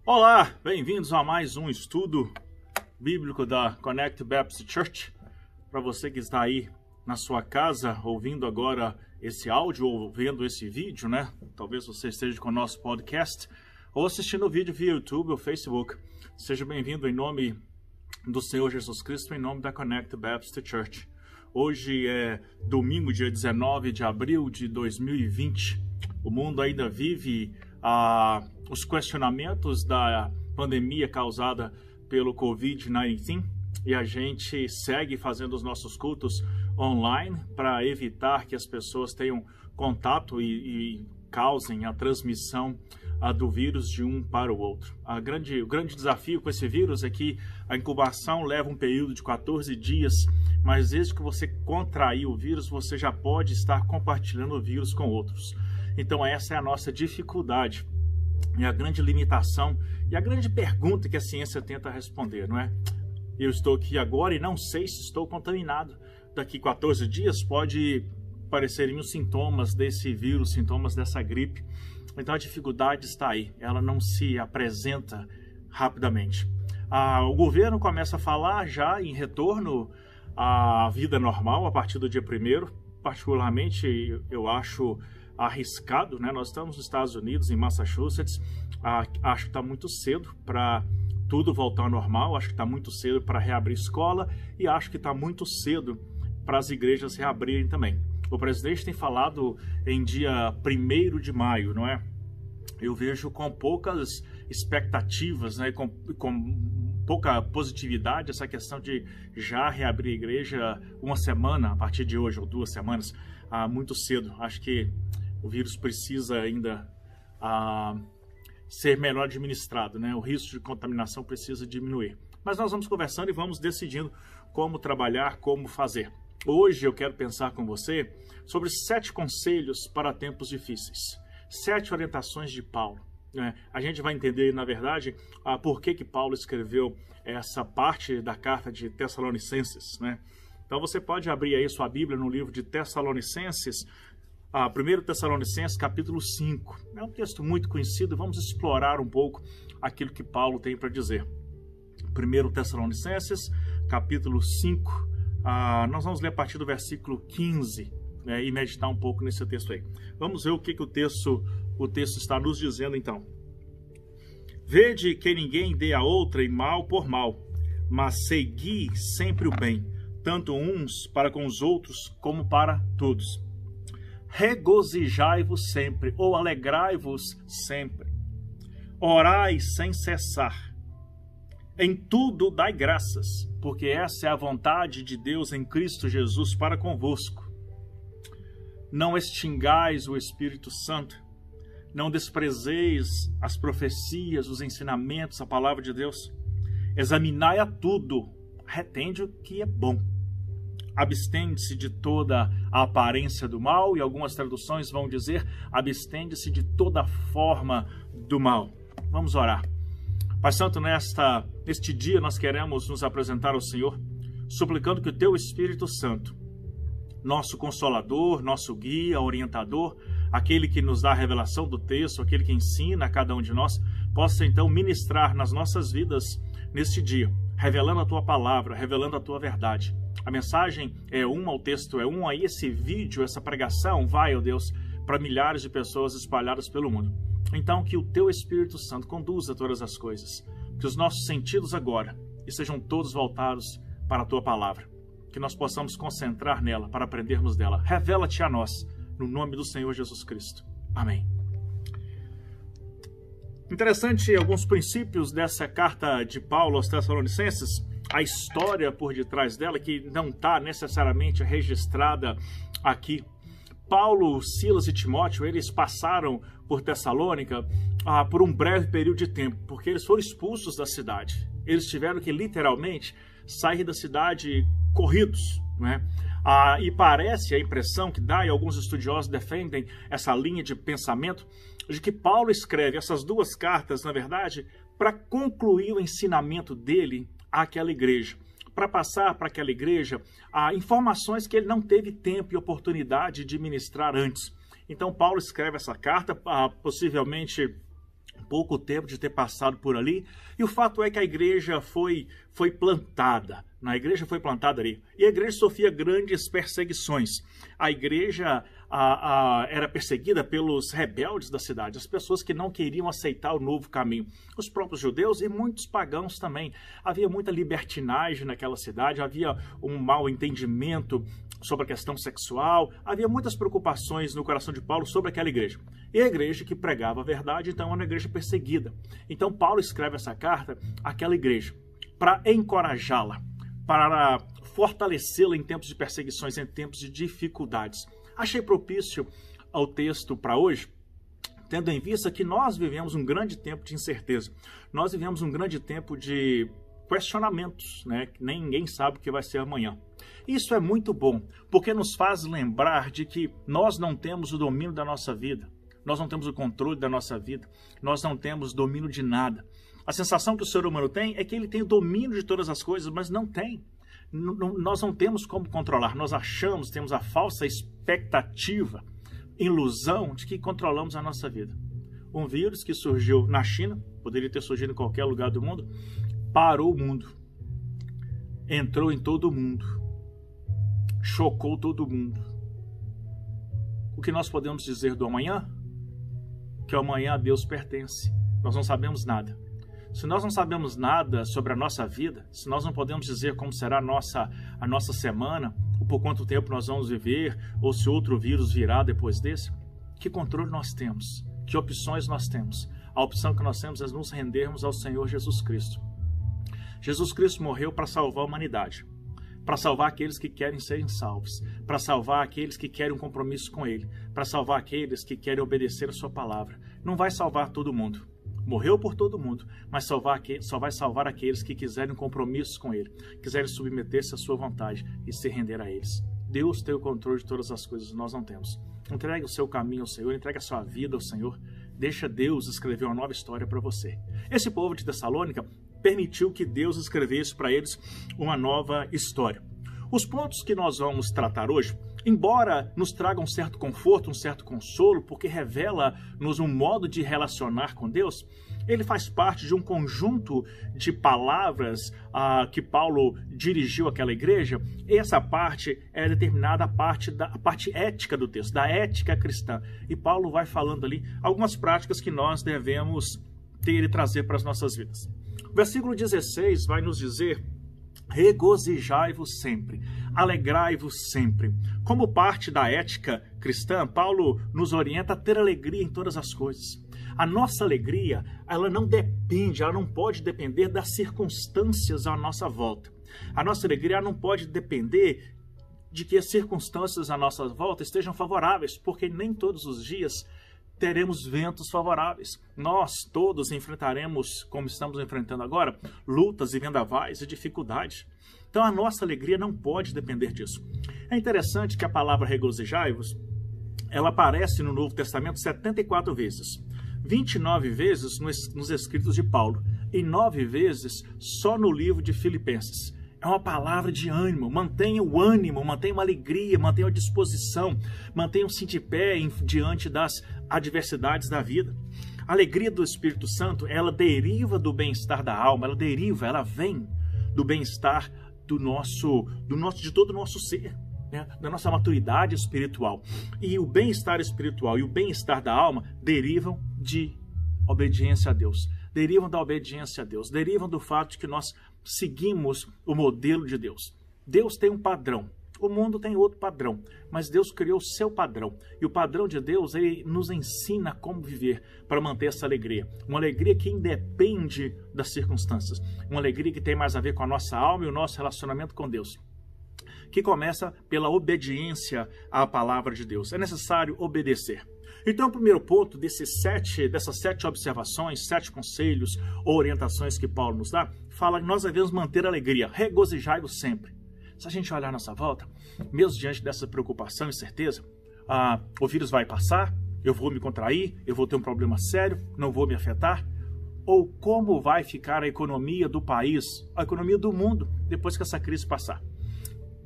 Olá, bem-vindos a mais um estudo bíblico da Connect Baptist Church. Para você que está aí na sua casa ouvindo agora esse áudio ou vendo esse vídeo, né? Talvez você esteja com o nosso podcast ou assistindo o vídeo via YouTube ou Facebook. Seja bem-vindo em nome do Senhor Jesus Cristo, em nome da Connect Baptist Church. Hoje é domingo, dia 19 de abril de 2020. O mundo ainda vive os questionamentos da pandemia causada pelo Covid-19 e a gente segue fazendo os nossos cultos online para evitar que as pessoas tenham contato e causem a transmissão do vírus de um para o outro. O grande desafio com esse vírus é que a incubação leva um período de 14 dias, mas desde que você contraiu o vírus, você já pode estar compartilhando o vírus com outros. Então essa é a nossa dificuldade e a grande limitação e a grande pergunta que a ciência tenta responder, não é? Eu estou aqui agora e não sei se estou contaminado. Daqui 14 dias pode aparecerem os sintomas desse vírus, sintomas dessa gripe. Então a dificuldade está aí, ela não se apresenta rapidamente. O governo começa a falar já em retorno à vida normal a partir do dia 1º. Particularmente eu acho arriscado, né? Nós estamos nos Estados Unidos, em Massachusetts. Acho que está muito cedo para tudo voltar ao normal, acho que está muito cedo para reabrir escola e acho que está muito cedo para as igrejas reabrirem também. O presidente tem falado em dia 1º de maio, não é? Eu vejo com poucas expectativas, né? Com pouca positividade essa questão de já reabrir a igreja uma semana a partir de hoje, ou 2 semanas, muito cedo. Acho que o vírus precisa ainda ser melhor administrado, né? O risco de contaminação precisa diminuir. Mas nós vamos conversando e vamos decidindo como trabalhar, como fazer. Hoje eu quero pensar com você sobre 7 conselhos para tempos difíceis. 7 orientações de Paulo. A gente vai entender, na verdade, por que Paulo escreveu essa parte da carta de Tessalonicenses, né? Então você pode abrir aí sua Bíblia no livro de Tessalonicenses, 1 Tessalonicenses, capítulo 5. É um texto muito conhecido, vamos explorar um pouco aquilo que Paulo tem para dizer. 1 Tessalonicenses, capítulo 5. Nós vamos ler a partir do versículo 15, né, e meditar um pouco nesse texto aí. Vamos ver o que o texto está nos dizendo então. Vede que ninguém dê a outrem mal por mal, mas segui sempre o bem, tanto uns para com os outros como para todos. Regozijai-vos sempre, ou alegrai-vos sempre. Orai sem cessar. Em tudo dai graças, porque essa é a vontade de Deus em Cristo Jesus para convosco. Não extingais o Espírito Santo, não desprezeis as profecias, os ensinamentos, a palavra de Deus. Examinai a tudo, retende o que é bom. Abstende-se de toda a aparência do mal, e algumas traduções vão dizer, abstende-se de toda forma do mal. Vamos orar. Pai Santo, neste dia nós queremos nos apresentar ao Senhor, suplicando que o Teu Espírito Santo, nosso Consolador, nosso guia, orientador, aquele que nos dá a revelação do texto, aquele que ensina a cada um de nós, possa então ministrar nas nossas vidas neste dia, revelando a Tua palavra, revelando a Tua verdade. A mensagem é uma, o texto é um, aí esse vídeo, essa pregação vai, ó Deus, para milhares de pessoas espalhadas pelo mundo. Então, que o Teu Espírito Santo conduza todas as coisas, que os nossos sentidos agora estejam todos voltados para a Tua palavra, que nós possamos concentrar nela para aprendermos dela. Revela-te a nós, no nome do Senhor Jesus Cristo. Amém. Interessante alguns princípios dessa carta de Paulo aos Tessalonicenses, a história por detrás dela, que não está necessariamente registrada aqui. Paulo, Silas e Timóteo, eles passaram por Tessalônica por um breve período de tempo, porque eles foram expulsos da cidade. Eles tiveram que literalmente sair da cidade corridos, né? E parece a impressão que dá, e alguns estudiosos defendem essa linha de pensamento, de que Paulo escreve essas 2 cartas, na verdade, para concluir o ensinamento dele àquela igreja, para passar para aquela igreja informações que ele não teve tempo e oportunidade de ministrar antes. Então Paulo escreve essa carta, possivelmente pouco tempo de ter passado por ali, e o fato é que a igreja foi plantada. A igreja foi plantada ali. E a igreja sofria grandes perseguições. A igreja era perseguida pelos rebeldes da cidade, as pessoas que não queriam aceitar o novo caminho. Os próprios judeus e muitos pagãos também. Havia muita libertinagem naquela cidade, havia um mau entendimento sobre a questão sexual, havia muitas preocupações no coração de Paulo sobre aquela igreja. E a igreja que pregava a verdade, então, era uma igreja perseguida. Então, Paulo escreve essa carta àquela igreja para encorajá-la, para fortalecê-la em tempos de perseguições, em tempos de dificuldades. Achei propício ao texto para hoje, tendo em vista que nós vivemos um grande tempo de incerteza. Nós vivemos um grande tempo de questionamentos, né? Que ninguém sabe o que vai ser amanhã. Isso é muito bom, porque nos faz lembrar de que nós não temos o domínio da nossa vida, nós não temos o controle da nossa vida, nós não temos domínio de nada. A sensação que o ser humano tem é que ele tem o domínio de todas as coisas, mas não tem. Nós não temos como controlar, nós achamos, temos a falsa expectativa, ilusão de que controlamos a nossa vida. Um vírus que surgiu na China, poderia ter surgido em qualquer lugar do mundo, parou o mundo, entrou em todo o mundo, chocou todo mundo. O que nós podemos dizer do amanhã? Que o amanhã a Deus pertence. Nós não sabemos nada. Se nós não sabemos nada sobre a nossa vida, se nós não podemos dizer como será a nossa semana, ou por quanto tempo nós vamos viver, ou se outro vírus virá depois desse, que controle nós temos? Que opções nós temos? A opção que nós temos é nos rendermos ao Senhor Jesus Cristo. Jesus Cristo morreu para salvar a humanidade, para salvar aqueles que querem serem salvos, para salvar aqueles que querem um compromisso com Ele, para salvar aqueles que querem obedecer a sua palavra. Não vai salvar todo mundo. Morreu por todo mundo, mas só vai salvar aqueles que quiserem um compromisso com Ele, quiserem submeter-se à sua vontade e se render a eles. Deus tem o controle de todas as coisas, nós não temos. Entregue o seu caminho ao Senhor, entregue a sua vida ao Senhor. Deixa Deus escrever uma nova história para você. Esse povo de Tessalônica permitiu que Deus escrevesse para eles uma nova história. Os pontos que nós vamos tratar hoje, embora nos tragam um certo conforto, um certo consolo, porque revela-nos um modo de relacionar com Deus, ele faz parte de um conjunto de palavras que Paulo dirigiu àquela igreja, e essa parte é determinada a parte ética do texto, da ética cristã. E Paulo vai falando ali algumas práticas que nós devemos ter e trazer para as nossas vidas. O versículo 16 vai nos dizer: regozijai-vos sempre, alegrai-vos sempre. Como parte da ética cristã, Paulo nos orienta a ter alegria em todas as coisas. A nossa alegria, ela não pode depender das circunstâncias à nossa volta. A nossa alegria não pode depender de que as circunstâncias à nossa volta estejam favoráveis, porque nem todos os dias teremos ventos favoráveis. Nós todos enfrentaremos, como estamos enfrentando agora, lutas e vendavais e dificuldades. Então a nossa alegria não pode depender disso. É interessante que a palavra regozijai-vos, ela aparece no Novo Testamento 74 vezes. 29 vezes nos escritos de Paulo e 9 vezes só no livro de Filipenses. É uma palavra de ânimo, mantenha o ânimo, mantenha uma alegria, mantenha a disposição, mantenha-se de pé diante das adversidades da vida. A alegria do Espírito Santo, ela deriva do bem-estar da alma, ela vem do bem-estar de todo o nosso ser, né? Da nossa maturidade espiritual. E o bem-estar espiritual e o bem-estar da alma derivam de obediência a Deus. Derivam da obediência a Deus, derivam do fato de que nós seguimos o modelo de Deus. Deus tem um padrão, o mundo tem outro padrão, mas Deus criou o seu padrão. E o padrão de Deus, ele nos ensina como viver para manter essa alegria. Uma alegria que independe das circunstâncias. Uma alegria que tem mais a ver com a nossa alma e o nosso relacionamento com Deus, que começa pela obediência à palavra de Deus. É necessário obedecer. Então, o primeiro ponto dessas 7 observações, 7 conselhos ou orientações que Paulo nos dá, fala que nós devemos manter a alegria, regozijai-vos sempre. Se a gente olhar à nossa volta, mesmo diante dessa preocupação e certeza, o vírus vai passar, eu vou me contrair, eu vou ter um problema sério, não vou me afetar, ou como vai ficar a economia do país, a economia do mundo, depois que essa crise passar.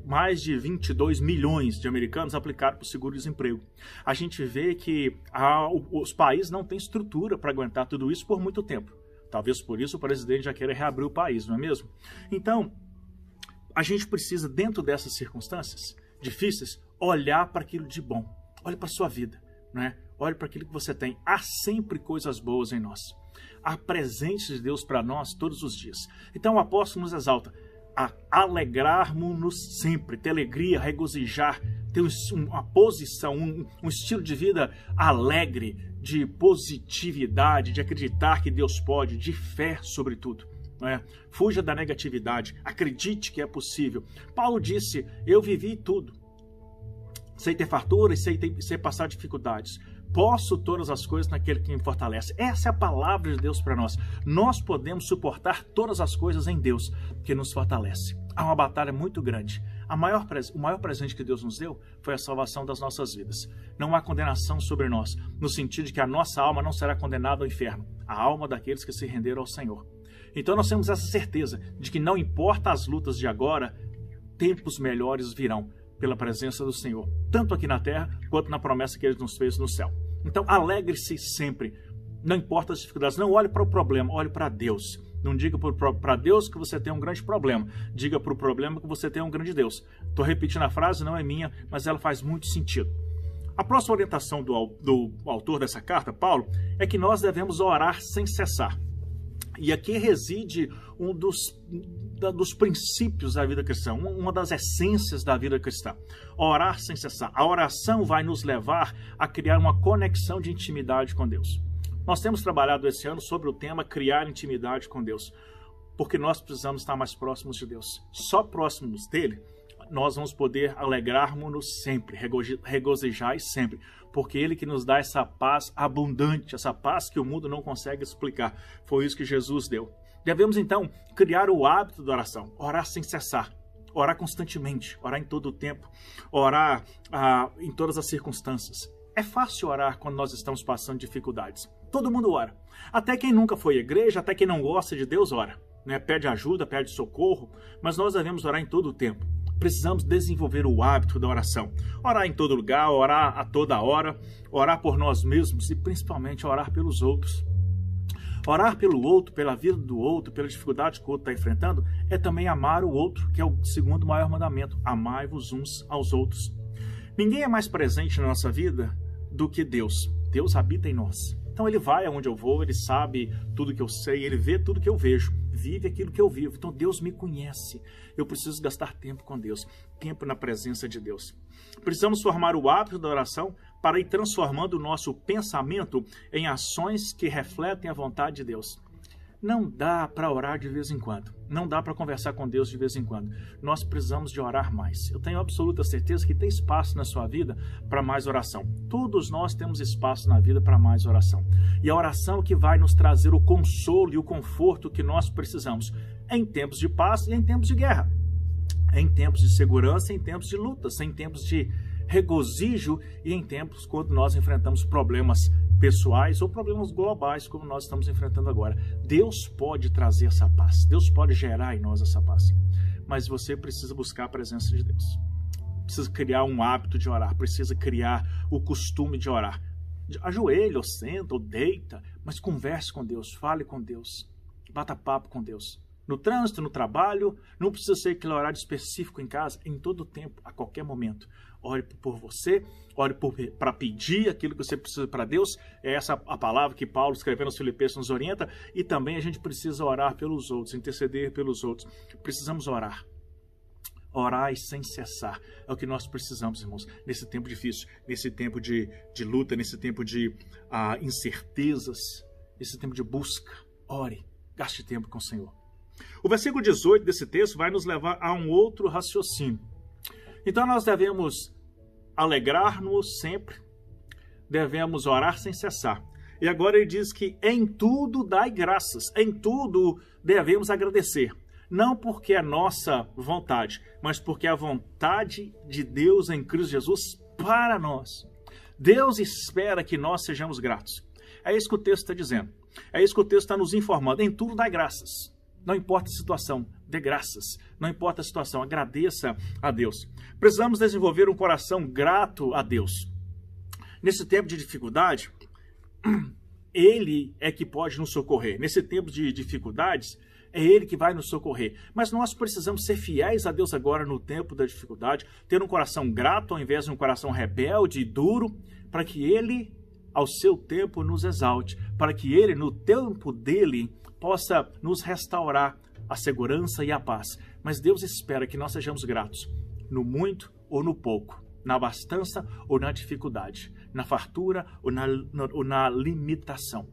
mais de 22 milhões de americanos aplicaram para o seguro-desemprego. A gente vê que os países não têm estrutura para aguentar tudo isso por muito tempo. Talvez por isso o presidente já queira reabrir o país, não é mesmo? Então, a gente precisa, dentro dessas circunstâncias difíceis, olhar para aquilo de bom. Olhe para a sua vida, não é? Olhe para aquilo que você tem. Há sempre coisas boas em nós. Há presentes de Deus para nós todos os dias. Então o apóstolo nos exalta a alegrarmos-nos sempre, ter alegria, regozijar, ter uma posição, um estilo de vida alegre, de positividade, de acreditar que Deus pode, de fé sobretudo. Não é? Fuja da negatividade, acredite que é possível. Paulo disse, eu vivi tudo. Sei ter fartura e sei passar dificuldades. Posso todas as coisas naquele que me fortalece. Essa é a palavra de Deus para nós. Nós podemos suportar todas as coisas em Deus, que nos fortalece. Há uma batalha muito grande. O maior presente que Deus nos deu foi a salvação das nossas vidas. Não há condenação sobre nós, no sentido de que a nossa alma não será condenada ao inferno. A alma daqueles que se renderam ao Senhor. Então nós temos essa certeza de que não importa as lutas de agora, tempos melhores virão pela presença do Senhor, tanto aqui na terra, quanto na promessa que Ele nos fez no céu. Então, alegre-se sempre, não importa as dificuldades, não olhe para o problema, olhe para Deus. Não diga para Deus que você tem um grande problema, diga para o problema que você tem um grande Deus. Estou repetindo a frase, não é minha, mas ela faz muito sentido. A próxima orientação do autor dessa carta, Paulo, é que nós devemos orar sem cessar. E aqui reside um dos princípios da vida cristã, uma das essências da vida cristã. Orar sem cessar. A oração vai nos levar a criar uma conexão de intimidade com Deus. Nós temos trabalhado esse ano sobre o tema criar intimidade com Deus, porque nós precisamos estar mais próximos de Deus. Só próximos dele, nós vamos poder alegrarmos-nos sempre, regozijar sempre, porque Ele que nos dá essa paz abundante, essa paz que o mundo não consegue explicar. Foi isso que Jesus deu. Devemos, então, criar o hábito da oração, orar sem cessar, orar constantemente, orar em todo o tempo, orar em todas as circunstâncias. É fácil orar quando nós estamos passando dificuldades. Todo mundo ora. Até quem nunca foi à igreja, até quem não gosta de Deus, ora. Né? Pede ajuda, pede socorro, mas nós devemos orar em todo o tempo. Precisamos desenvolver o hábito da oração. Orar em todo lugar, orar a toda hora, orar por nós mesmos e principalmente orar pelos outros. Orar pelo outro, pela vida do outro, pela dificuldade que o outro está enfrentando, é também amar o outro, que é o segundo maior mandamento. Amai-vos uns aos outros. Ninguém é mais presente na nossa vida do que Deus. Deus habita em nós. Então Ele vai aonde eu vou, Ele sabe tudo que eu sei, Ele vê tudo que eu vejo, vive aquilo que eu vivo. Então Deus me conhece. Eu preciso gastar tempo com Deus, tempo na presença de Deus. Precisamos formar o hábito da oração para ir transformando o nosso pensamento em ações que refletem a vontade de Deus. Não dá para orar de vez em quando. Não dá para conversar com Deus de vez em quando. Nós precisamos de orar mais. Eu tenho absoluta certeza que tem espaço na sua vida para mais oração. Todos nós temos espaço na vida para mais oração. E a oração que vai nos trazer o consolo e o conforto que nós precisamos em tempos de paz e em tempos de guerra. Em tempos de segurança, em tempos de lutas, em tempos de regozijo e em tempos quando nós enfrentamos problemas pessoais ou problemas globais como nós estamos enfrentando agora. Deus pode trazer essa paz, Deus pode gerar em nós essa paz, mas você precisa buscar a presença de Deus, precisa criar um hábito de orar, precisa criar o costume de orar. Ajoelha, ou senta, ou deita, mas converse com Deus, fale com Deus, bata papo com Deus. No trânsito, no trabalho, não precisa ser aquele horário específico em casa, em todo o tempo, a qualquer momento. Ore por você, ore para pedir aquilo que você precisa para Deus. É essa a palavra que Paulo, escrevendo aos Filipenses, nos orienta. E também a gente precisa orar pelos outros, interceder pelos outros. Precisamos orar. Orar e sem cessar. É o que nós precisamos, irmãos, nesse tempo difícil, nesse tempo de luta, nesse tempo de incertezas, nesse tempo de busca. Ore, gaste tempo com o Senhor. O versículo 18 desse texto vai nos levar a um outro raciocínio. Então nós devemos alegrar-nos sempre, devemos orar sem cessar. E agora ele diz que em tudo dai graças, em tudo devemos agradecer. Não porque é nossa vontade, mas porque é a vontade de Deus em Cristo Jesus para nós. Deus espera que nós sejamos gratos. É isso que o texto está dizendo. É isso que o texto está nos informando. Em tudo dai graças. Não importa a situação, Dê graças. Não importa a situação, agradeça a Deus. Precisamos desenvolver um coração grato a Deus. Nesse tempo de dificuldade, Ele é que pode nos socorrer. Nesse tempo de dificuldades, é Ele que vai nos socorrer. Mas nós precisamos ser fiéis a Deus agora no tempo da dificuldade, ter um coração grato ao invés de um coração rebelde e duro, para que Ele, ao seu tempo, nos exalte, para que Ele, no tempo dEle, possa nos restaurar a segurança e a paz. Mas Deus espera que nós sejamos gratos, no muito ou no pouco, na abastança ou na dificuldade, na fartura ou na limitação.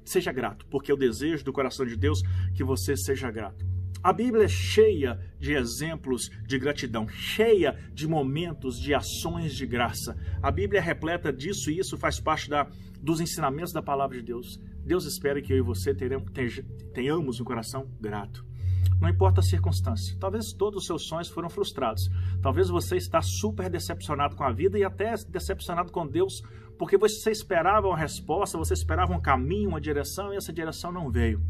Seja grato, porque é o desejo do coração de Deus que você seja grato. A Bíblia é cheia de exemplos de gratidão, cheia de momentos de ações de graça. A Bíblia é repleta disso e isso faz parte dos ensinamentos da palavra de Deus. Deus espera que eu e você tenhamos um coração grato. Não importa a circunstância. Talvez todos os seus sonhos foram frustrados. Talvez você está super decepcionado com a vida e até decepcionado com Deus, porque você esperava uma resposta, você esperava um caminho, uma direção, e essa direção não veio.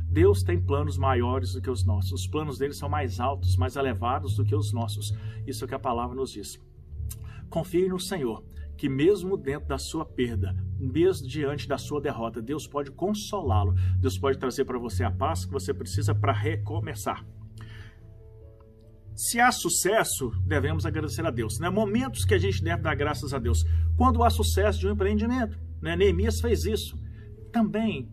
Deus tem planos maiores do que os nossos. Os planos dele são mais altos, mais elevados do que os nossos. Isso é o que a palavra nos diz. Confie no Senhor, que mesmo dentro da sua perda, mesmo diante da sua derrota, Deus pode consolá-lo. Deus pode trazer para você a paz que você precisa para recomeçar. Se há sucesso, devemos agradecer a Deus. Momentos que a gente deve dar graças a Deus. Quando há sucesso de um empreendimento, Neemias fez isso. Também,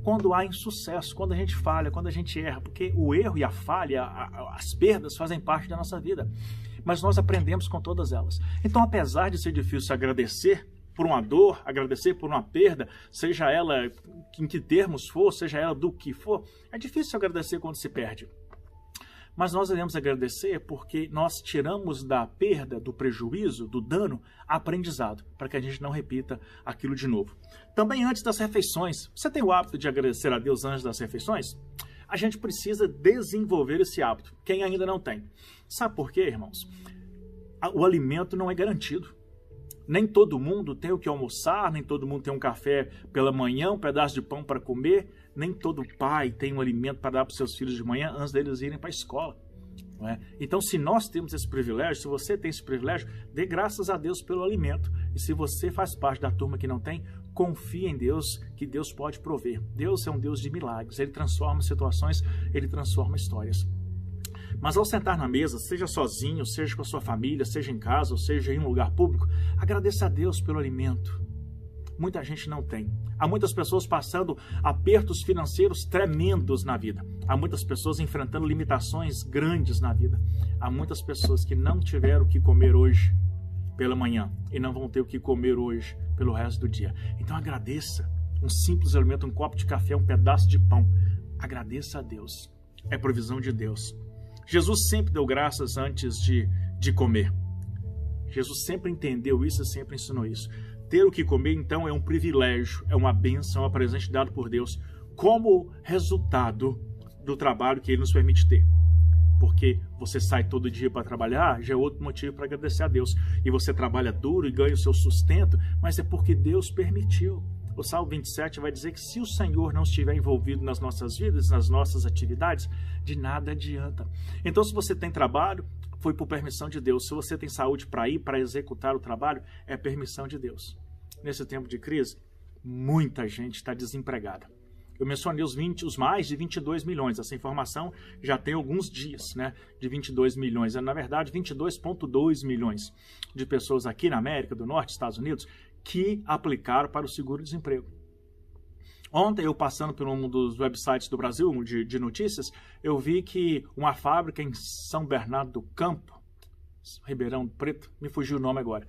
quando há insucesso, quando a gente falha, quando a gente erra, porque o erro e a falha, as perdas fazem parte da nossa vida. Mas nós aprendemos com todas elas. Então, apesar de ser difícil agradecer por uma dor, agradecer por uma perda, seja ela em que termos for, seja ela do que for, é difícil agradecer quando se perde. Mas nós devemos agradecer porque nós tiramos da perda, do prejuízo, do dano, aprendizado, para que a gente não repita aquilo de novo. Também antes das refeições, você tem o hábito de agradecer a Deus antes das refeições? A gente precisa desenvolver esse hábito, quem ainda não tem. Sabe por quê, irmãos? O alimento não é garantido. Nem todo mundo tem o que almoçar, nem todo mundo tem um café pela manhã, um pedaço de pão para comer, nem todo pai tem um alimento para dar para os seus filhos de manhã antes deles irem para a escola. Não é? Então, se nós temos esse privilégio, se você tem esse privilégio, dê graças a Deus pelo alimento. E se você faz parte da turma que não tem, confie em Deus, que Deus pode prover. Deus é um Deus de milagres, Ele transforma situações, Ele transforma histórias. Mas ao sentar na mesa, seja sozinho, seja com a sua família, seja em casa, ou seja em um lugar público, agradeça a Deus pelo alimento. Muita gente não tem. Há muitas pessoas passando apertos financeiros tremendos na vida. Há muitas pessoas enfrentando limitações grandes na vida. Há muitas pessoas que não tiveram o que comer hoje pela manhã e não vão ter o que comer hoje pelo resto do dia. Então agradeça. Um simples alimento, um copo de café, um pedaço de pão. Agradeça a Deus. É provisão de Deus. Jesus sempre deu graças antes de comer. Jesus sempre entendeu isso e sempre ensinou isso. Ter o que comer, então, é um privilégio, é uma bênção, é um presente dado por Deus como resultado do trabalho que Ele nos permite ter. Porque você sai todo dia para trabalhar, já é outro motivo para agradecer a Deus. E você trabalha duro e ganha o seu sustento, mas é porque Deus permitiu. O Salmo 27 vai dizer que se o Senhor não estiver envolvido nas nossas vidas, nas nossas atividades, de nada adianta. Então, se você tem trabalho, foi por permissão de Deus. Se você tem saúde para ir, para executar o trabalho, é permissão de Deus. Nesse tempo de crise, muita gente está desempregada. Eu mencionei os mais de 22 milhões. Essa informação já tem alguns dias, de 22 milhões. Na verdade, 22,2 milhões de pessoas aqui na América do Norte, Estados Unidos, que aplicaram para o seguro-desemprego. Ontem, eu passando por um dos websites do Brasil, de notícias, eu vi que uma fábrica em São Bernardo do Campo, Ribeirão Preto, me fugiu o nome agora,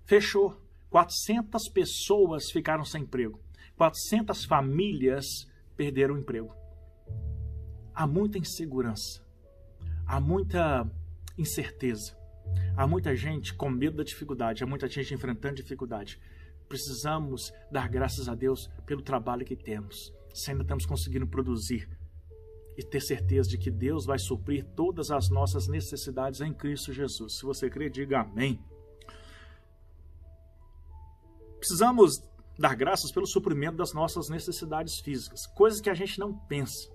fechou. 400 pessoas ficaram sem emprego. 400 famílias perderam o emprego. Há muita insegurança. Há muita incerteza. Há muita gente com medo da dificuldade. Há muita gente enfrentando dificuldade. Precisamos dar graças a Deus pelo trabalho que temos. Se ainda estamos conseguindo produzir. E ter certeza de que Deus vai suprir todas as nossas necessidades em Cristo Jesus. Se você crê, diga amém. Precisamos dar graças pelo suprimento das nossas necessidades físicas, coisas que a gente não pensa.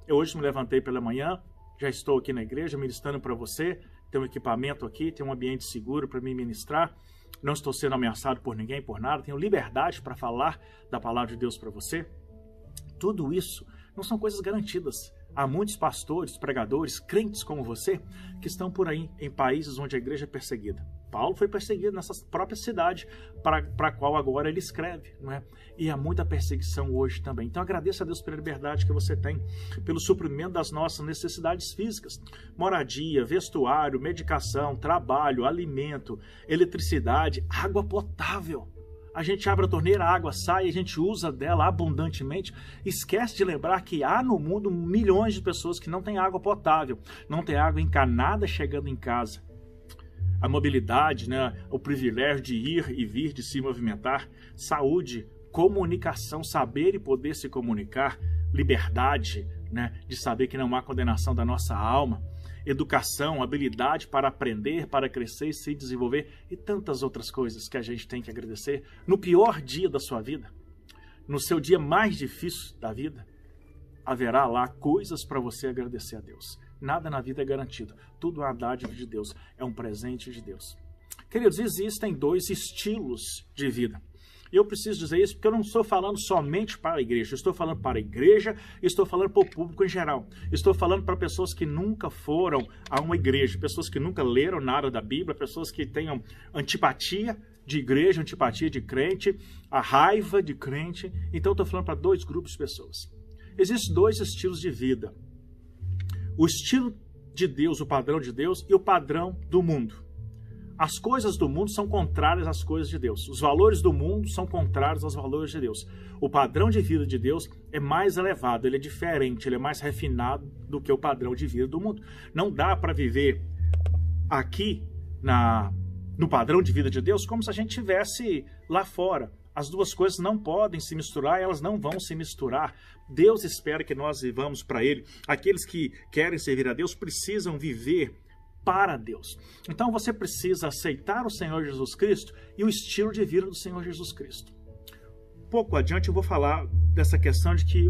Eu hoje me levantei pela manhã, já estou aqui na igreja ministrando para você, tem um equipamento aqui, tem um ambiente seguro para me ministrar, não estou sendo ameaçado por ninguém, por nada, tenho liberdade para falar da palavra de Deus para você. Tudo isso não são coisas garantidas. Há muitos pastores, pregadores, crentes como você, que estão por aí em países onde a igreja é perseguida. Paulo foi perseguido nessa própria cidade para a qual agora ele escreve, não é? E há muita perseguição hoje também. Então agradeça a Deus pela liberdade que você tem, pelo suprimento das nossas necessidades físicas, moradia, vestuário, medicação, trabalho, alimento, eletricidade, água potável. A gente abre a torneira, a água sai, a gente usa dela abundantemente. Esquece de lembrar que há no mundo milhões de pessoas que não têm água potável, não têm água encanada chegando em casa. A mobilidade, né, o privilégio de ir e vir, de se movimentar, saúde, comunicação, saber e poder se comunicar, liberdade, né, de saber que não há condenação da nossa alma, educação, habilidade para aprender, para crescer e se desenvolver e tantas outras coisas que a gente tem que agradecer no pior dia da sua vida, no seu dia mais difícil da vida, haverá lá coisas para você agradecer a Deus. Nada na vida é garantido, tudo é uma dádiva de Deus, é um presente de Deus. Queridos, existem dois estilos de vida. E eu preciso dizer isso porque eu não estou falando somente para a igreja. Eu estou falando para a igreja e estou falando para o público em geral. Estou falando para pessoas que nunca foram a uma igreja, pessoas que nunca leram nada da Bíblia, pessoas que tenham antipatia de igreja, antipatia de crente, a raiva de crente. Então eu estou falando para dois grupos de pessoas. Existem dois estilos de vida. O estilo de Deus, o padrão de Deus e o padrão do mundo. As coisas do mundo são contrárias às coisas de Deus. Os valores do mundo são contrários aos valores de Deus. O padrão de vida de Deus é mais elevado, ele é diferente, ele é mais refinado do que o padrão de vida do mundo. Não dá para viver aqui no padrão de vida de Deus como se a gente estivesse lá fora. As duas coisas não podem se misturar, elas não vão se misturar. Deus espera que nós vivamos para Ele. Aqueles que querem servir a Deus precisam viver para Deus. Então você precisa aceitar o Senhor Jesus Cristo e o estilo de vida do Senhor Jesus Cristo. Pouco adiante eu vou falar dessa questão de que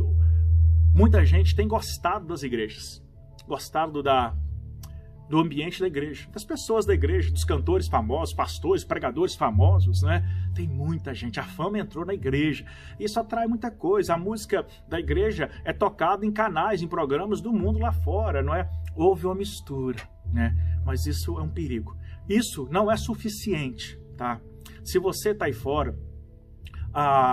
muita gente tem gostado das igrejas, gostado do ambiente da igreja, das pessoas da igreja, dos cantores famosos, pastores, pregadores famosos, né? Tem muita gente, a fama entrou na igreja, isso atrai muita coisa. A música da igreja é tocada em canais, em programas do mundo lá fora, não é? Houve uma mistura, né? Mas isso é um perigo. Isso não é suficiente, tá? Se você está aí fora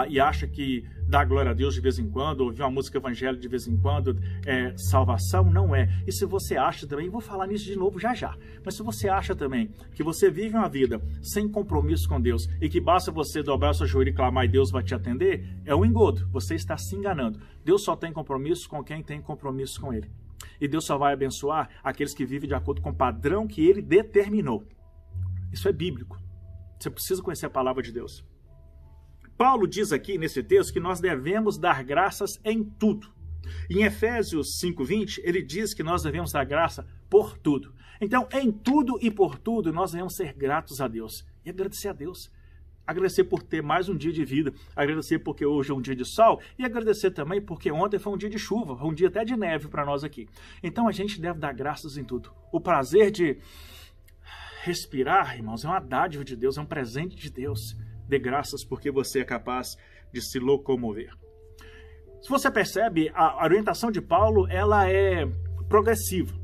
e acha que dar glória a Deus de vez em quando, ouvir uma música evangélica de vez em quando é salvação, não é. E se você acha também, vou falar nisso de novo já já, mas se você acha também que você vive uma vida sem compromisso com Deus e que basta você dobrar o seu joelho e clamar e Deus vai te atender, é um engodo, você está se enganando. Deus só tem compromisso com quem tem compromisso com Ele. E Deus só vai abençoar aqueles que vivem de acordo com o padrão que Ele determinou. Isso é bíblico. Você precisa conhecer a palavra de Deus. Paulo diz aqui nesse texto que nós devemos dar graças em tudo. Em Efésios 5:20, ele diz que nós devemos dar graça por tudo. Então, em tudo e por tudo, nós devemos ser gratos a Deus e agradecer a Deus. Agradecer por ter mais um dia de vida, agradecer porque hoje é um dia de sol e agradecer também porque ontem foi um dia de chuva, foi um dia até de neve para nós aqui. Então, a gente deve dar graças em tudo. O prazer de respirar, irmãos, é uma dádiva de Deus, é um presente de Deus. Dê graças porque você é capaz de se locomover. Se você percebe, a orientação de Paulo, ela é progressiva.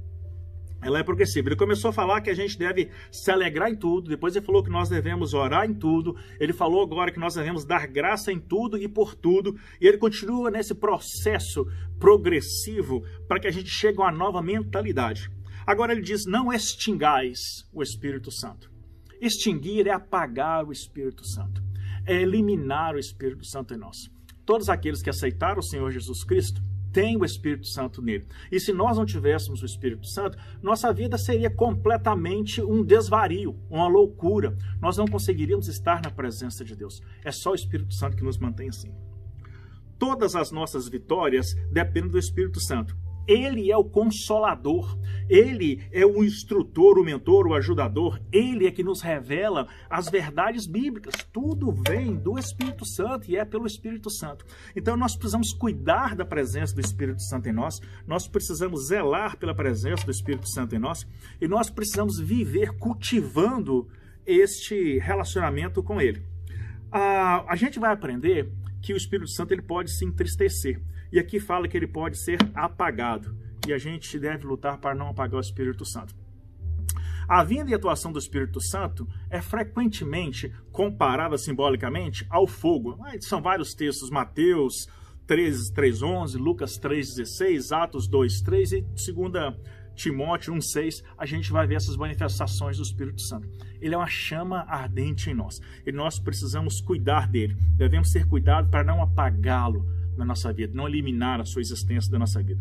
Ela é progressiva. Ele começou a falar que a gente deve se alegrar em tudo, depois ele falou que nós devemos orar em tudo, ele falou agora que nós devemos dar graça em tudo e por tudo, e ele continua nesse processo progressivo para que a gente chegue a uma nova mentalidade. Agora ele diz, não extingais o Espírito Santo. Extinguir é apagar o Espírito Santo, é eliminar o Espírito Santo em nós. Todos aqueles que aceitaram o Senhor Jesus Cristo têm o Espírito Santo nele. E se nós não tivéssemos o Espírito Santo, nossa vida seria completamente um desvario, uma loucura. Nós não conseguiríamos estar na presença de Deus. É só o Espírito Santo que nos mantém assim. Todas as nossas vitórias dependem do Espírito Santo. Ele é o consolador, Ele é o instrutor, o mentor, o ajudador, Ele é que nos revela as verdades bíblicas. Tudo vem do Espírito Santo e é pelo Espírito Santo. Então nós precisamos cuidar da presença do Espírito Santo em nós, nós precisamos zelar pela presença do Espírito Santo em nós e nós precisamos viver cultivando este relacionamento com Ele. A gente vai aprender que o Espírito Santo ele pode se entristecer. E aqui fala que ele pode ser apagado. E a gente deve lutar para não apagar o Espírito Santo. A vinda e atuação do Espírito Santo é frequentemente comparada simbolicamente ao fogo. São vários textos, Mateus 3:11, Lucas 3:16, Atos 2:3 e 2 Timóteo 1:6, a gente vai ver essas manifestações do Espírito Santo. Ele é uma chama ardente em nós e nós precisamos cuidar dele. Devemos ter cuidado para não apagá-lo na nossa vida, não eliminar a sua existência da nossa vida.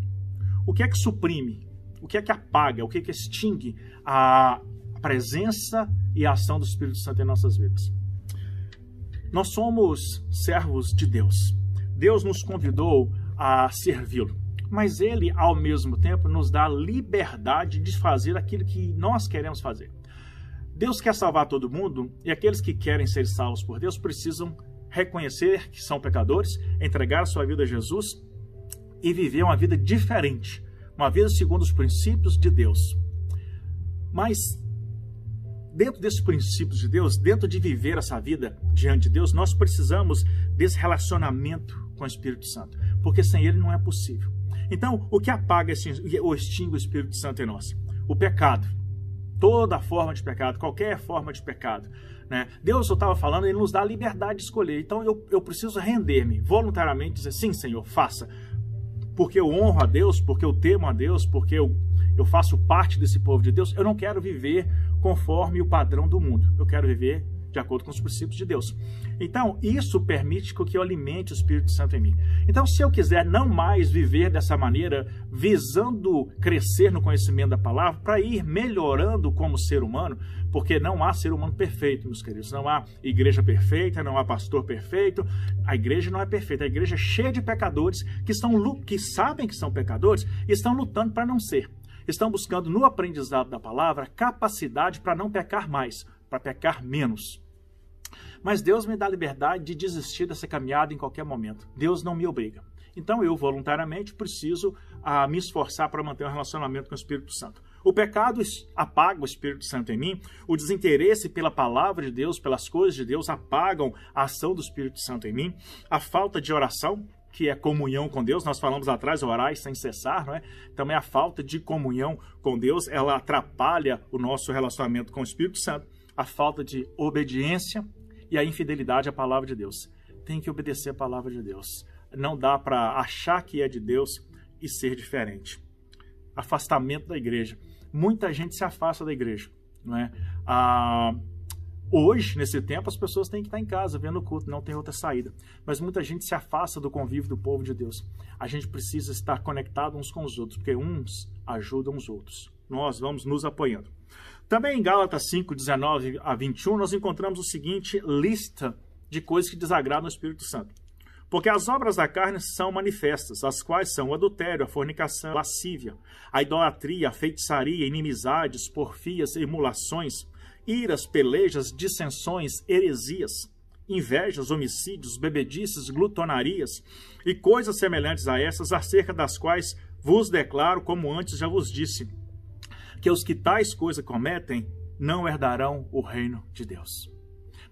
O que é que suprime? O que é que apaga? O que é que extingue a presença e a ação do Espírito Santo em nossas vidas? Nós somos servos de Deus. Deus nos convidou a servi-lo. Mas Ele, ao mesmo tempo, nos dá a liberdade de fazer aquilo que nós queremos fazer. Deus quer salvar todo mundo e aqueles que querem ser salvos por Deus precisam reconhecer que são pecadores, entregar a sua vida a Jesus e viver uma vida diferente, uma vida segundo os princípios de Deus. Mas, dentro desses princípios de Deus, dentro de viver essa vida diante de Deus, nós precisamos desse relacionamento com o Espírito Santo, porque sem Ele não é possível. Então, o que apaga ou extingue o Espírito Santo em nós? O pecado. Toda forma de pecado, qualquer forma de pecado. Né? Deus, eu estava falando, Ele nos dá a liberdade de escolher. Então, eu preciso render-me voluntariamente, dizer, sim, Senhor, faça. Porque eu honro a Deus, porque eu temo a Deus, porque eu faço parte desse povo de Deus. Eu não quero viver conforme o padrão do mundo. Eu quero viver de acordo com os princípios de Deus. Então, isso permite que eu alimente o Espírito Santo em mim. Então, se eu quiser não mais viver dessa maneira, visando crescer no conhecimento da palavra, para ir melhorando como ser humano, porque não há ser humano perfeito, meus queridos. Não há igreja perfeita, não há pastor perfeito. A igreja não é perfeita. A igreja é cheia de pecadores que sabem que são pecadores e estão lutando para não ser. Estão buscando no aprendizado da palavra capacidade para não pecar mais, para pecar menos. Mas Deus me dá a liberdade de desistir dessa caminhada em qualquer momento. Deus não me obriga. Então eu voluntariamente preciso me esforçar para manter um relacionamento com o Espírito Santo. O pecado apaga o Espírito Santo em mim. O desinteresse pela palavra de Deus, pelas coisas de Deus, apagam a ação do Espírito Santo em mim. A falta de oração, que é comunhão com Deus, nós falamos atrás, orar sem cessar, não é? Também a falta de comunhão com Deus, ela atrapalha o nosso relacionamento com o Espírito Santo. A falta de obediência e a infidelidade à palavra de Deus. Tem que obedecer a palavra de Deus. Não dá para achar que é de Deus e ser diferente. Afastamento da igreja. Muita gente se afasta da igreja, não é? Hoje, nesse tempo, as pessoas têm que estar em casa, vendo o culto, não tem outra saída. Mas muita gente se afasta do convívio do povo de Deus. A gente precisa estar conectado uns com os outros, porque uns ajudam os outros. Nós vamos nos apoiando. Também em Gálatas 5:19-21, nós encontramos o seguinte lista de coisas que desagradam o Espírito Santo. Porque as obras da carne são manifestas, as quais são o adultério, a fornicação, a lascívia, a idolatria, a feitiçaria, inimizades, porfias, emulações, iras, pelejas, dissensões, heresias, invejas, homicídios, bebedices, glutonarias e coisas semelhantes a essas, acerca das quais vos declaro, como antes já vos disse, que os que tais coisas cometem não herdarão o reino de Deus.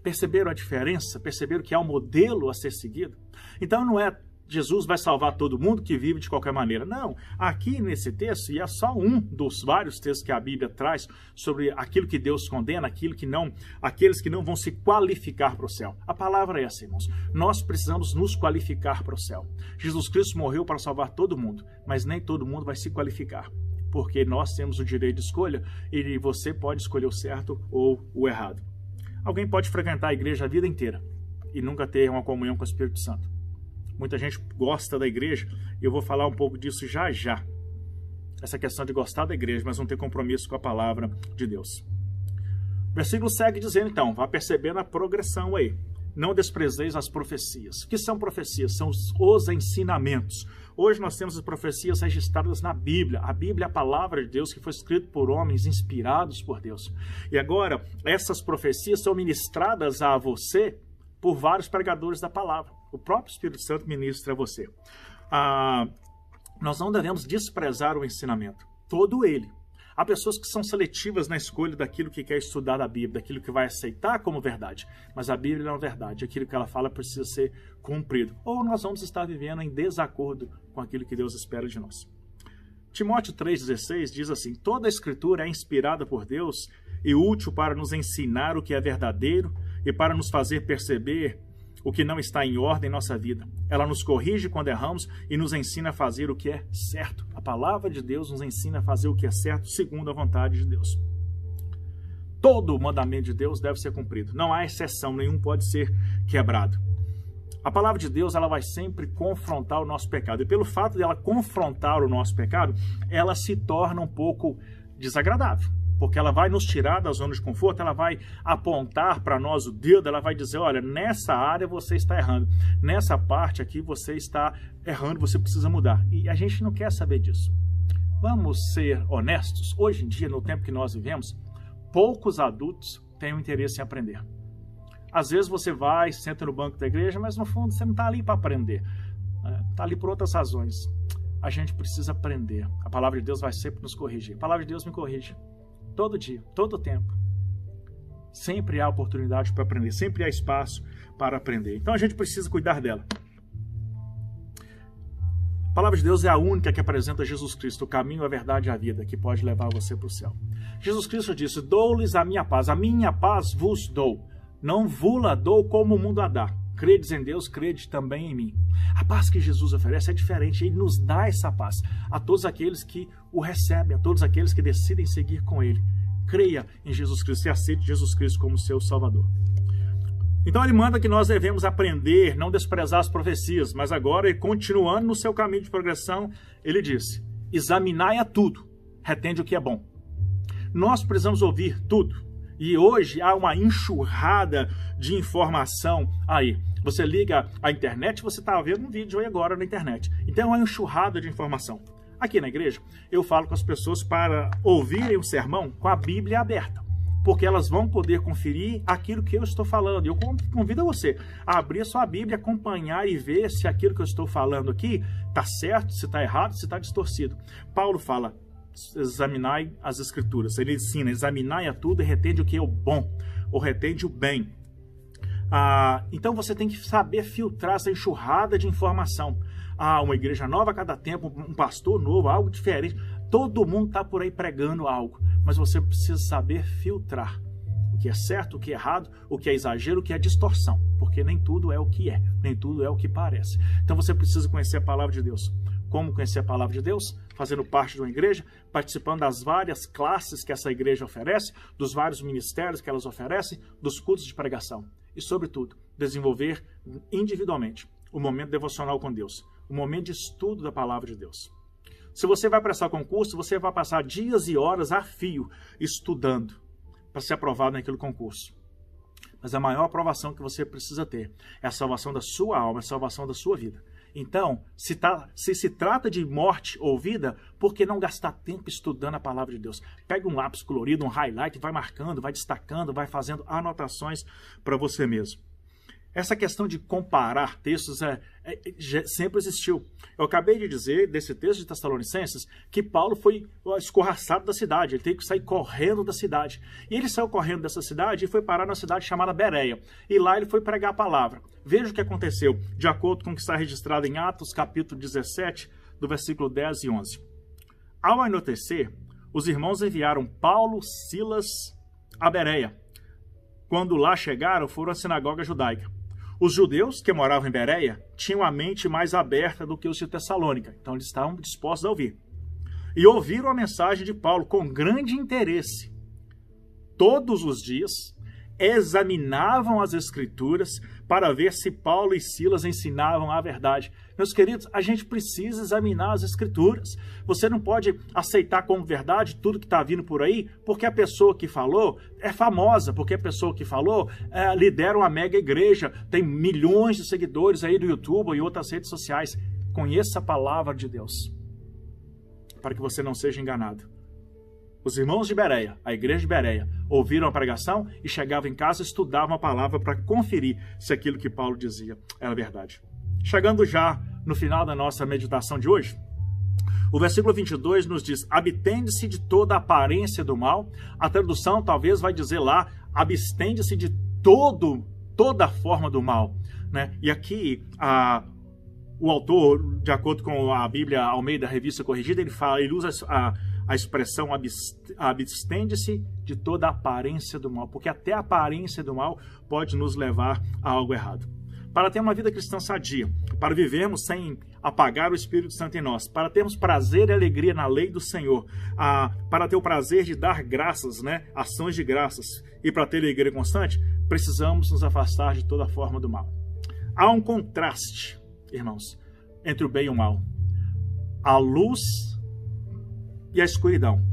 Perceberam a diferença? Perceberam que há um modelo a ser seguido? Então não é Jesus vai salvar todo mundo que vive de qualquer maneira. Não, aqui nesse texto, e é só um dos vários textos que a Bíblia traz sobre aquilo que Deus condena, aqueles que não vão se qualificar para o céu. A palavra é essa, irmãos. Nós precisamos nos qualificar para o céu. Jesus Cristo morreu para salvar todo mundo, mas nem todo mundo vai se qualificar, porque nós temos o direito de escolha e você pode escolher o certo ou o errado. Alguém pode frequentar a igreja a vida inteira e nunca ter uma comunhão com o Espírito Santo. Muita gente gosta da igreja e eu vou falar um pouco disso já já. Essa questão de gostar da igreja, mas não ter compromisso com a palavra de Deus. O versículo segue dizendo então, vá percebendo a progressão aí. Não desprezeis as profecias. O que são profecias? São os ensinamentos, Hoje nós temos as profecias registradas na Bíblia. A Bíblia é a palavra de Deus que foi escrita por homens inspirados por Deus. E agora, essas profecias são ministradas a você por vários pregadores da palavra. O próprio Espírito Santo ministra a você. Nós não devemos desprezar o ensinamento, todo ele. Há pessoas que são seletivas na escolha daquilo que quer estudar da Bíblia, daquilo que vai aceitar como verdade. Mas a Bíblia não é verdade. Aquilo que ela fala precisa ser cumprido. Ou nós vamos estar vivendo em desacordo com aquilo que Deus espera de nós. Timóteo 3,16 diz assim: toda a Escritura é inspirada por Deus e útil para nos ensinar o que é verdadeiro e para nos fazer perceber o que não está em ordem em nossa vida. Ela nos corrige quando erramos e nos ensina a fazer o que é certo. A palavra de Deus nos ensina a fazer o que é certo segundo a vontade de Deus. Todo o mandamento de Deus deve ser cumprido. Não há exceção, nenhum pode ser quebrado. A palavra de Deus, ela vai sempre confrontar o nosso pecado. E pelo fato de ela confrontar o nosso pecado, ela se torna um pouco desagradável. Porque ela vai nos tirar da zona de conforto, ela vai apontar para nós o dedo, ela vai dizer, olha, nessa área você está errando, nessa parte aqui você está errando, você precisa mudar. E a gente não quer saber disso. Vamos ser honestos, hoje em dia, no tempo que nós vivemos, poucos adultos têm o interesse em aprender. Às vezes você vai, senta no banco da igreja, mas no fundo você não está ali para aprender, está ali por outras razões. A gente precisa aprender, a palavra de Deus vai sempre nos corrigir, a palavra de Deus me corrige. Todo dia, todo tempo. Sempre há oportunidade para aprender, sempre há espaço para aprender. Então a gente precisa cuidar dela. A palavra de Deus é a única que apresenta Jesus Cristo, o caminho, a verdade e a vida, que pode levar você para o céu. Jesus Cristo disse, dou-lhes a minha paz vos dou. Não vula dou como o mundo a dá. Credes em Deus, crede também em mim. A paz que Jesus oferece é diferente, ele nos dá essa paz a todos aqueles que o recebem, a todos aqueles que decidem seguir com ele. Creia em Jesus Cristo e aceite Jesus Cristo como seu Salvador. Então ele manda que nós devemos aprender, não desprezar as profecias, mas agora, continuando no seu caminho de progressão, ele disse, examinai a tudo, retende o que é bom. Nós precisamos ouvir tudo. E hoje há uma enxurrada de informação aí. Você liga a internet, você está vendo um vídeo aí agora na internet. Então é uma enxurrada de informação. Aqui na igreja, eu falo com as pessoas para ouvirem o sermão com a Bíblia aberta. Porque elas vão poder conferir aquilo que eu estou falando. Eu convido você a abrir a sua Bíblia, acompanhar e ver se aquilo que eu estou falando aqui está certo, se está errado, se está distorcido. Paulo fala, examinai as Escrituras. Ele ensina, examinai a tudo e retende o que é o bom, ou retende o bem. Então você tem que saber filtrar essa enxurrada de informação. Uma igreja nova a cada tempo, um pastor novo, algo diferente. Todo mundo está por aí pregando algo, mas você precisa saber filtrar o que é certo, o que é errado, o que é exagero, o que é distorção, porque nem tudo é o que é, nem tudo é o que parece. Então você precisa conhecer a palavra de Deus. Como conhecer a palavra de Deus? Fazendo parte de uma igreja, participando das várias classes que essa igreja oferece, dos vários ministérios que elas oferecem, dos cultos de pregação. E, sobretudo, desenvolver individualmente o momento devocional com Deus, o momento de estudo da palavra de Deus. Se você vai prestar concurso, você vai passar dias e horas a fio estudando para ser aprovado naquele concurso. Mas a maior aprovação que você precisa ter é a salvação da sua alma, a salvação da sua vida. Então, se se trata de morte ou vida, por que não gastar tempo estudando a palavra de Deus? Pega um lápis colorido, um highlight, vai marcando, vai destacando, vai fazendo anotações para você mesmo. Essa questão de comparar textos sempre existiu. Eu acabei de dizer, desse texto de Tessalonicenses, que Paulo foi escorraçado da cidade, ele teve que sair correndo da cidade. E ele saiu correndo dessa cidade e foi parar numa cidade chamada Bereia. E lá ele foi pregar a palavra. Veja o que aconteceu, de acordo com o que está registrado em Atos, capítulo 17, do versículo 10 e 11. Ao anoitecer, os irmãos enviaram Paulo, Silas a Bereia. Quando lá chegaram, foram à sinagoga judaica. Os judeus que moravam em Bereia tinham a mente mais aberta do que os de Tessalônica, então eles estavam dispostos a ouvir. E ouviram a mensagem de Paulo com grande interesse. Todos os dias examinavam as Escrituras para ver se Paulo e Silas ensinavam a verdade. Meus queridos, a gente precisa examinar as Escrituras. Você não pode aceitar como verdade tudo que está vindo por aí, porque a pessoa que falou é famosa, porque a pessoa que falou lidera uma mega igreja, tem milhões de seguidores aí no YouTube e outras redes sociais. conheça a palavra de Deus, para que você não seja enganado. Os irmãos de Bereia, a igreja de Bereia, ouviram a pregação e chegavam em casa e estudavam a palavra para conferir se aquilo que Paulo dizia era verdade. Chegando já no final da nossa meditação de hoje, o versículo 22 nos diz: abstende-se de toda aparência do mal. A tradução talvez vai dizer lá, abstende-se de toda forma do mal, né? E aqui o autor, de acordo com a Bíblia Almeida Revista Corrigida, ele usa a expressão abstende-se de toda aparência do mal, porque até a aparência do mal pode nos levar a algo errado. Para ter uma vida cristã sadia, para vivermos sem apagar o Espírito Santo em nós, para termos prazer e alegria na lei do Senhor, para ter o prazer de dar graças, né, ações de graças, e para ter alegria constante, precisamos nos afastar de toda forma do mal. Há um contraste, irmãos, entre o bem e o mal, a luz e a escuridão,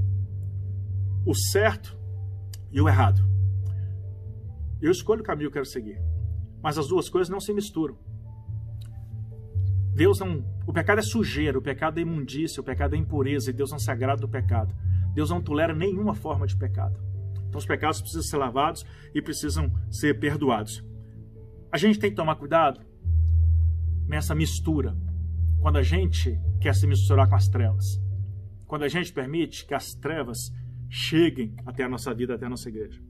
o certo e o errado. Eu escolho o caminho que eu quero seguir, mas as duas coisas não se misturam. O pecado é sujeira, o pecado é imundícia, o pecado é impureza, e Deus não se agrada do pecado. Deus não tolera nenhuma forma de pecado. Então os pecados precisam ser lavados e precisam ser perdoados. A gente tem que tomar cuidado nessa mistura, quando a gente quer se misturar com as trevas, quando a gente permite que as trevas cheguem até a nossa vida, até a nossa igreja.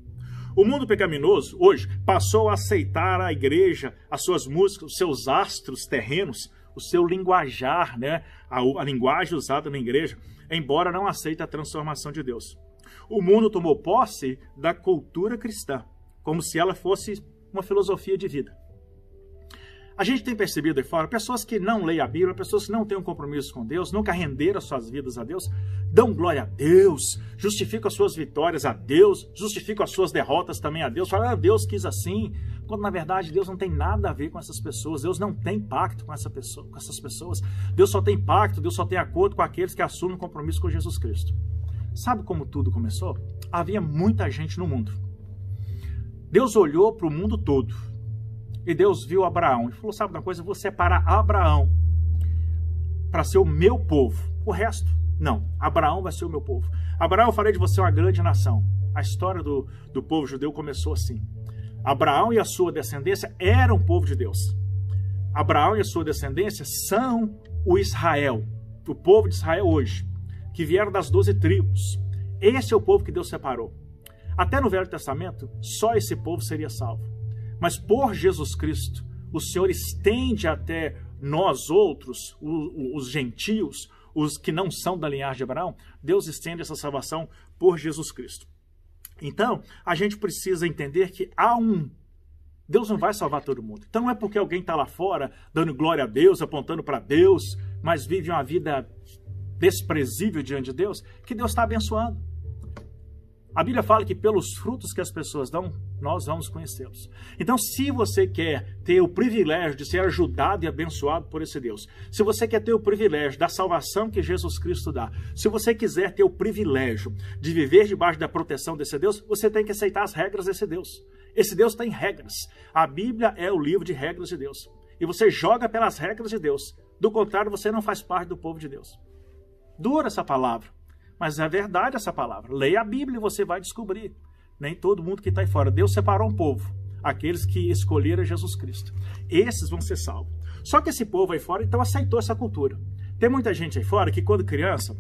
O mundo pecaminoso, hoje, passou a aceitar a igreja, as suas músicas, os seus astros terrenos, o seu linguajar, né? a linguagem usada na igreja, embora não aceite a transformação de Deus. O mundo tomou posse da cultura cristã, como se ela fosse uma filosofia de vida. A gente tem percebido aí fora pessoas que não leem a Bíblia, pessoas que não têm um compromisso com Deus, nunca renderam as suas vidas a Deus, dão glória a Deus, justificam as suas vitórias a Deus, justificam as suas derrotas também a Deus, falam, Deus quis assim, quando na verdade Deus não tem nada a ver com essas pessoas, Deus não tem pacto com essas pessoas, Deus só tem pacto, Deus só tem acordo com aqueles que assumem um compromisso com Jesus Cristo. Sabe como tudo começou? Havia muita gente no mundo. Deus olhou para o mundo todo. E Deus viu Abraão e falou, sabe uma coisa, eu vou separar Abraão para ser o meu povo. O resto, não. Abraão vai ser o meu povo. Abraão, eu farei de você uma grande nação. A história do povo judeu começou assim. Abraão e a sua descendência eram o povo de Deus. Abraão e a sua descendência são o Israel, o povo de Israel hoje, que vieram das 12 tribos. Esse é o povo que Deus separou. Até no Velho Testamento, só esse povo seria salvo. Mas por Jesus Cristo, o Senhor estende até nós outros, os gentios, os que não são da linhagem de Abraão, Deus estende essa salvação por Jesus Cristo. Então, a gente precisa entender que Deus não vai salvar todo mundo. Então não é porque alguém está lá fora, dando glória a Deus, apontando para Deus, mas vive uma vida desprezível diante de Deus, que Deus está abençoando. A Bíblia fala que pelos frutos que as pessoas dão, nós vamos conhecê-los. Então, se você quer ter o privilégio de ser ajudado e abençoado por esse Deus, se você quer ter o privilégio da salvação que Jesus Cristo dá, se você quiser ter o privilégio de viver debaixo da proteção desse Deus, você tem que aceitar as regras desse Deus. Esse Deus tem regras. A Bíblia é o livro de regras de Deus. E você joga pelas regras de Deus. Do contrário, você não faz parte do povo de Deus. Dura essa palavra. Mas é verdade essa palavra. Leia a Bíblia e você vai descobrir. Nem todo mundo que está aí fora. Deus separou um povo. Aqueles que escolheram Jesus Cristo. Esses vão ser salvos. Só que esse povo aí fora, então, aceitou essa cultura. Tem muita gente aí fora que, quando criança,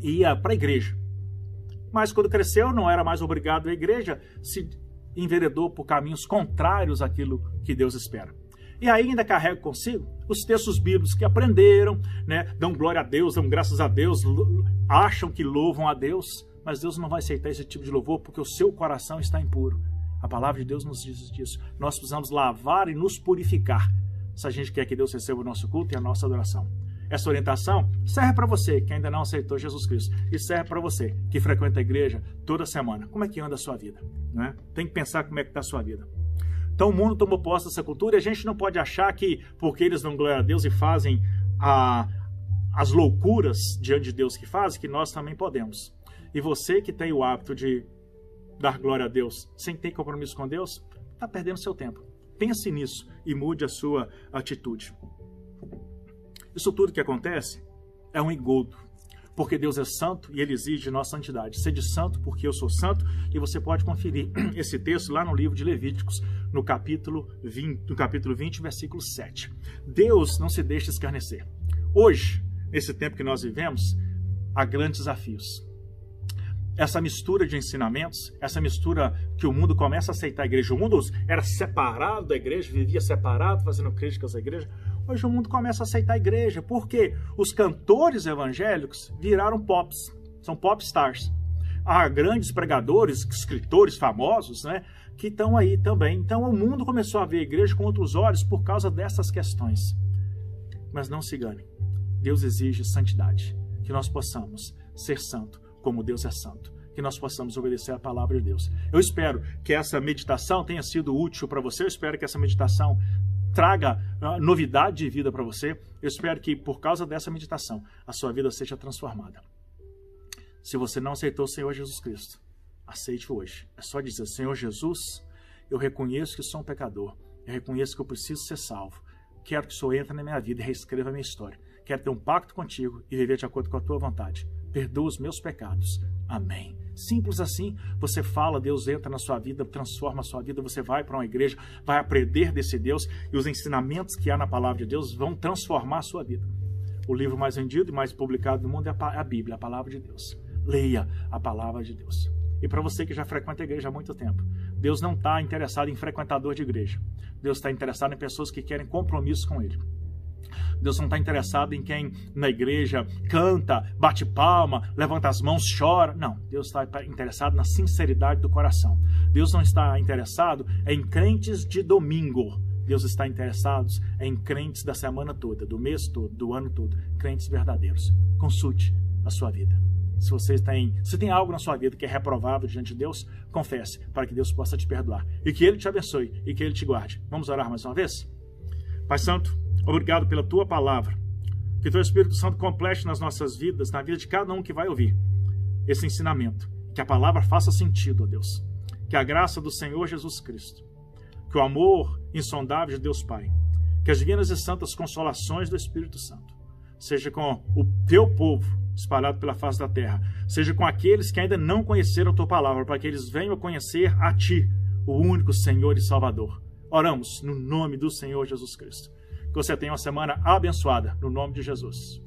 ia para a igreja. Mas quando cresceu, não era mais obrigado à igreja, se enveredou por caminhos contrários àquilo que Deus espera. E ainda carrega consigo os textos bíblicos que aprenderam, né? Dão glória a Deus, dão graças a Deus, acham que louvam a Deus, mas Deus não vai aceitar esse tipo de louvor porque o seu coração está impuro. A palavra de Deus nos diz disso. Nós precisamos lavar e nos purificar se a gente quer que Deus receba o nosso culto e a nossa adoração. Essa orientação serve para você que ainda não aceitou Jesus Cristo e serve para você que frequenta a igreja toda semana. Como é que anda a sua vida? Né? Tem que pensar como é que está a sua vida. Então o mundo tomou posse dessa cultura e a gente não pode achar que porque eles dão glória a Deus e fazem as loucuras diante de Deus que fazem, que nós também podemos. E você que tem o hábito de dar glória a Deus sem ter compromisso com Deus, está perdendo seu tempo. Pense nisso e mude a sua atitude. Isso tudo que acontece é um engodo, porque Deus é santo e Ele exige de nós santidade. Sede santo porque eu sou santo, e você pode conferir esse texto lá no livro de Levíticos, no capítulo 20, versículo 7. Deus não se deixa escarnecer. Hoje, nesse tempo que nós vivemos, há grandes desafios. Essa mistura de ensinamentos, essa mistura que o mundo começa a aceitar a igreja. O mundo era separado da igreja, vivia separado, fazendo críticas à igreja. Hoje o mundo começa a aceitar a igreja, porque os cantores evangélicos viraram pops, são pop stars. Há grandes pregadores, escritores famosos, né, que estão aí também. Então o mundo começou a ver a igreja com outros olhos por causa dessas questões. Mas não se engane, Deus exige santidade, que nós possamos ser santo como Deus é santo, que nós possamos obedecer a palavra de Deus. Eu espero que essa meditação tenha sido útil para você, eu espero que essa meditação traga novidade de vida para você, eu espero que por causa dessa meditação a sua vida seja transformada. Se você não aceitou o Senhor Jesus Cristo, aceite hoje. É só dizer: Senhor Jesus, eu reconheço que sou um pecador, eu reconheço que eu preciso ser salvo, quero que o Senhor entre na minha vida e reescreva a minha história, quero ter um pacto contigo e viver de acordo com a tua vontade. Perdoa os meus pecados. Amém. Simples assim, você fala, Deus entra na sua vida, transforma a sua vida, você vai para uma igreja, vai aprender desse Deus, e os ensinamentos que há na palavra de Deus vão transformar a sua vida. O livro mais vendido e mais publicado do mundo é a Bíblia, a palavra de Deus. Leia a palavra de Deus. E para você que já frequenta a igreja há muito tempo, Deus não está interessado em frequentador de igreja. Deus está interessado em pessoas que querem compromisso com Ele. Deus não está interessado em quem na igreja canta, bate palma, levanta as mãos, chora. Não, Deus está interessado na sinceridade do coração. Deus não está interessado em crentes de domingo. Deus está interessado em crentes da semana toda, do mês todo, do ano todo. Crentes verdadeiros. Consulte a sua vida. Se tem algo na sua vida que é reprovável diante de Deus, confesse, para que Deus possa te perdoar. E que Ele te abençoe e que Ele te guarde. Vamos orar mais uma vez? Pai Santo, obrigado pela Tua palavra. Que Teu Espírito Santo complete nas nossas vidas, na vida de cada um que vai ouvir esse ensinamento. Que a palavra faça sentido, ó Deus. Que a graça do Senhor Jesus Cristo, que o amor insondável de Deus Pai, que as divinas e santas consolações do Espírito Santo, seja com o Teu povo espalhado pela face da terra, seja com aqueles que ainda não conheceram a Tua palavra, para que eles venham a conhecer a Ti, o único Senhor e Salvador. Oramos no nome do Senhor Jesus Cristo. Que você tenha uma semana abençoada, no nome de Jesus.